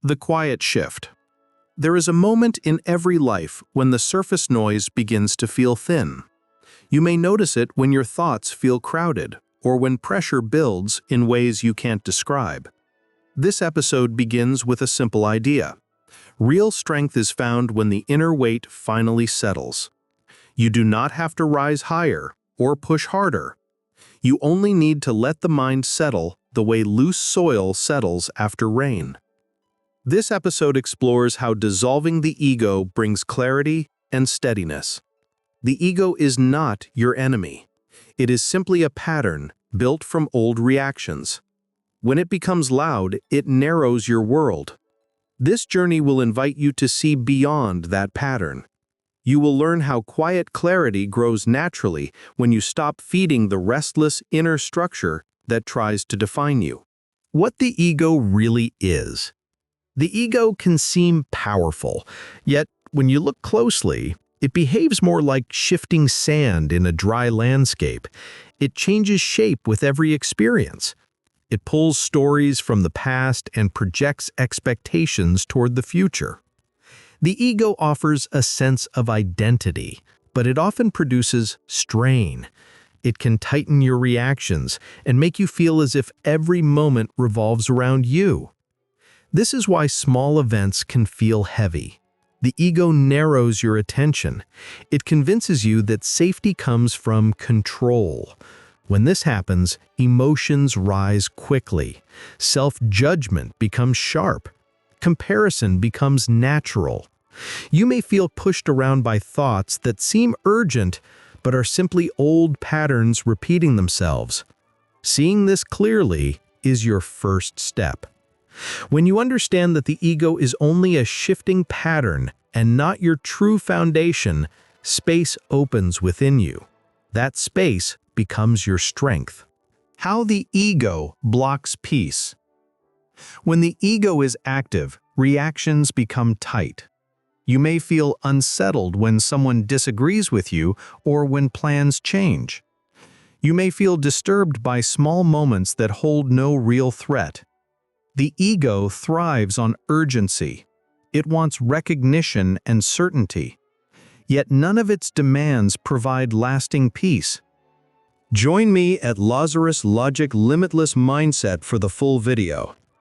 The quiet shift. There is a moment in every life when the surface noise begins to feel thin. You may notice it when your thoughts feel crowded or when pressure builds in ways you can't describe. This episode begins with a simple idea. Real strength is found when the inner weight finally settles. You do not have to rise higher or push harder. You only need to let the mind settle the way loose soil settles after rain. This episode explores how dissolving the ego brings clarity and steadiness. The ego is not your enemy. It is simply a pattern built from old reactions. When it becomes loud, it narrows your world. This journey will invite you to see beyond that pattern. You will learn how quiet clarity grows naturally when you stop feeding the restless inner structure that tries to define you. What the ego really is. The ego can seem powerful, yet when you look closely, it behaves more like shifting sand in a dry landscape. It changes shape with every experience. It pulls stories from the past and projects expectations toward the future. The ego offers a sense of identity, but it often produces strain. It can tighten your reactions and make you feel as if every moment revolves around you. This is why small events can feel heavy. The ego narrows your attention. It convinces you that safety comes from control. When this happens, emotions rise quickly. Self-judgment becomes sharp. Comparison becomes natural. You may feel pushed around by thoughts that seem urgent, but are simply old patterns repeating themselves. Seeing this clearly is your first step. When you understand that the ego is only a shifting pattern and not your true foundation, space opens within you. That space becomes your strength. How the ego blocks peace. When the ego is active, reactions become tight. You may feel unsettled when someone disagrees with you or when plans change. You may feel disturbed by small moments that hold no real threat. The ego thrives on urgency. It wants recognition and certainty. Yet none of its demands provide lasting peace. Join me at Lazarus Logic Limitless Mindset for the full video.